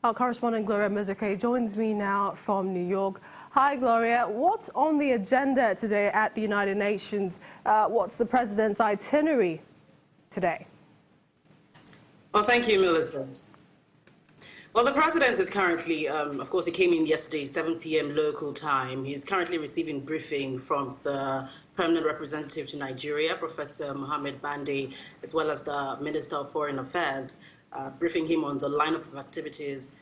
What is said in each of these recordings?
Our correspondent Gloria Muzike joins me now from New York. Hi, Gloria. What's on the agenda today at the United Nations? What's the president's itinerary today? Well, thank you, Millicent. Well, the president is currently, of course, he came in yesterday, 7 p.m. local time. He's currently receiving briefing from the permanent representative to Nigeria, Professor Mohammed Bande, as well as the Minister of Foreign Affairs, briefing him on the lineup of activities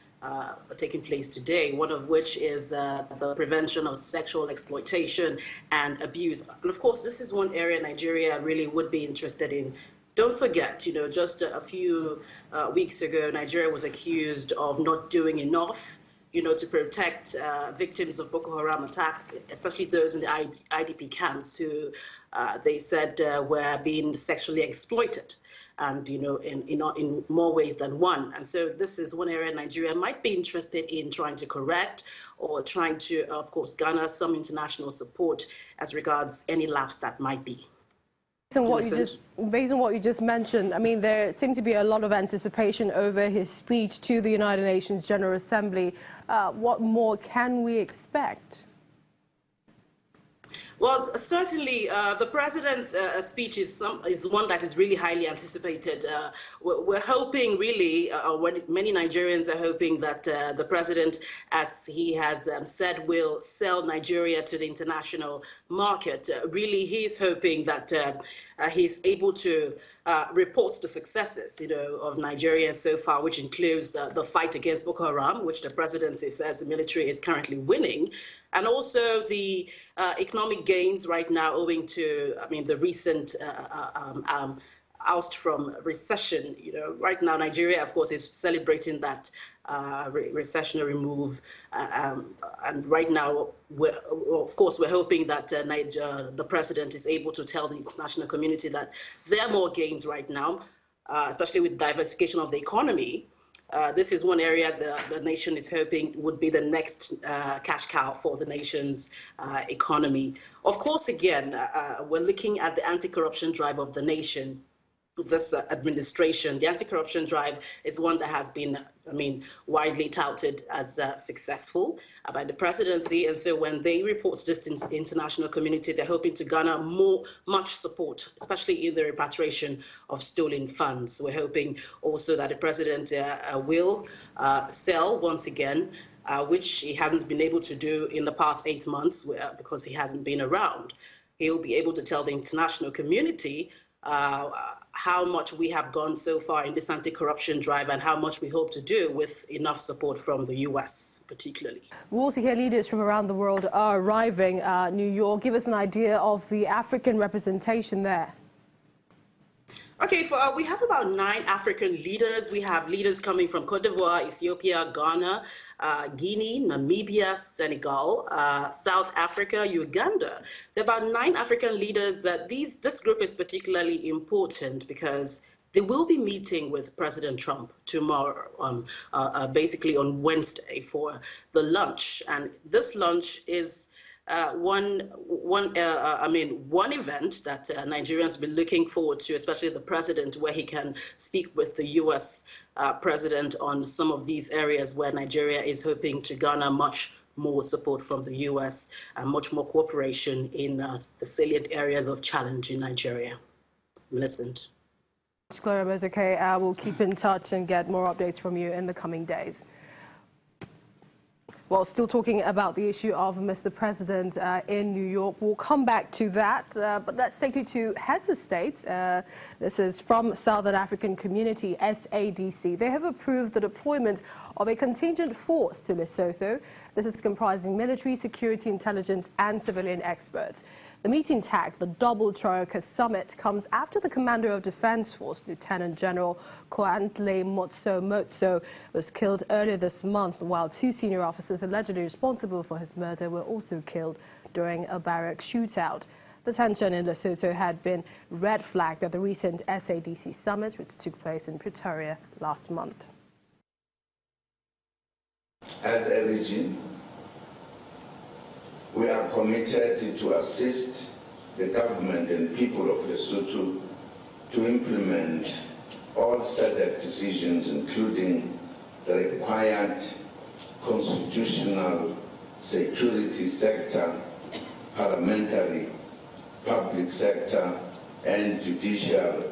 taking place today, one of which is the prevention of sexual exploitation and abuse. And of course, this is one area Nigeria really would be interested in. Don't forget, just a few weeks ago, Nigeria was accused of not doing enough, to protect victims of Boko Haram attacks, especially those in the IDP camps who they said were being sexually exploited, and in more ways than one. And so this is one area Nigeria might be interested in trying to correct, or trying to, of course, garner some international support as regards any lapse that might be. Based on what you just mentioned, I mean, there seemed to be a lot of anticipation over his speech to the United Nations General Assembly. What more can we expect? Well, certainly, the president's speech is one that is really highly anticipated. We're hoping, really, many Nigerians are hoping that the president, as he has said, will sell Nigeria to the international market. Really, he's hoping that he's able to report the successes, of Nigeria so far, which includes the fight against Boko Haram, which the presidency says the military is currently winning, and also the economic gains right now owing to, the recent oust from recession. Right now Nigeria, of course, is celebrating that recessionary move, and right now, we're hoping that the president is able to tell the international community that there are more gains right now, especially with diversification of the economy. This is one area the nation is hoping would be the next cash cow for the nation's economy. Of course, again, we're looking at the anti-corruption drive of the nation. This administration, the anti-corruption drive, is one that has been, widely touted as successful by the presidency. And so when they report this to the international community, they're hoping to garner much support, especially in the repatriation of stolen funds. We're hoping also that the president will sell once again, which he hasn't been able to do in the past 8 months because he hasn't been around. He'll be able to tell the international community how much we have gone so far in this anti-corruption drive and how much we hope to do with enough support from the U.S. particularly. We also hear leaders from around the world are arriving New York. Give us an idea of the African representation there. Okay, we have about 9 African leaders. We have leaders coming from Cote d'Ivoire, Ethiopia, Ghana, Guinea, Namibia, Senegal, South Africa, Uganda. There are about 9 African leaders. This group is particularly important because they will be meeting with President Trump tomorrow, basically on Wednesday, for the lunch. And this lunch is one event that Nigerians will be looking forward to, especially the president, where he can speak with the U.S. President on some of these areas where Nigeria is hoping to garner much more support from the U.S. and much more cooperation in the salient areas of challenge in Nigeria. Listen. Gloria Muzike, we'll keep in touch and get more updates from you in the coming days. Well, still talking about the issue of Mr. President in New York. We'll come back to that, but let's take you to heads of states. This is from Southern African Community, SADC. They have approved the deployment of a contingent force to Lesotho. This is comprising military, security, intelligence, and civilian experts. The meeting tagged the Double Troika Summit comes after the Commander of Defense Force, Lieutenant General Koantle Motso, was killed earlier this month, while 2 senior officers allegedly responsible for his murder were also killed during a barrack shootout. The tension in Lesotho had been red flagged at the recent SADC summit, which took place in Pretoria last month. As a region, we are committed to assist the government and people of Lesotho to implement all SADC decisions, including the required constitutional security sector, parliamentary, public sector, and judicial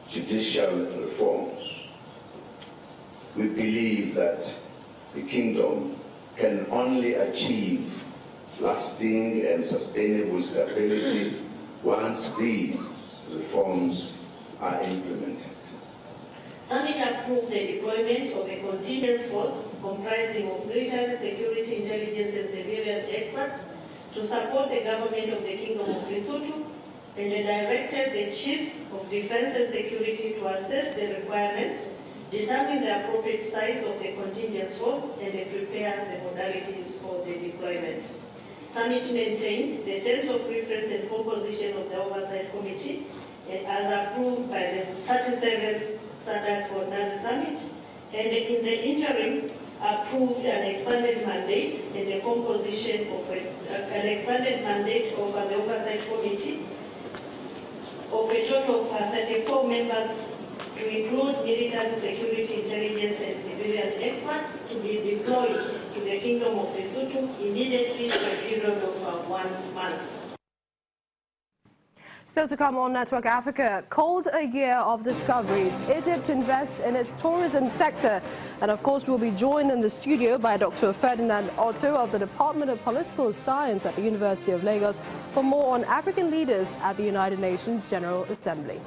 reforms. We believe that the kingdom can only achieve lasting and sustainable stability once these reforms are implemented. Summit approved the deployment of a contingent force comprising of military, security, intelligence, and civilian experts to support the government of the Kingdom of Lesotho, and they directed the chiefs of defense and security to assess the requirements, determine the appropriate size of the contingent force, and they prepare the modalities for the deployment. Summit maintained the terms of reference and composition of the Oversight Committee as approved by the 37th Standard Coordinator Summit, and in the interim approved an expanded mandate and the composition of an expanded mandate of the Oversight Committee of a total of 34 members to include military, security, intelligence, and civilian experts to be deployed to the Kingdom of Lesotho immediately for a period of 1 month. Still to come on Network Africa, called a year of discoveries. Egypt invests in its tourism sector. And of course, we'll be joined in the studio by Dr. Ferdinand Otto of the Department of Political Science at the University of Lagos for more on African leaders at the United Nations General Assembly.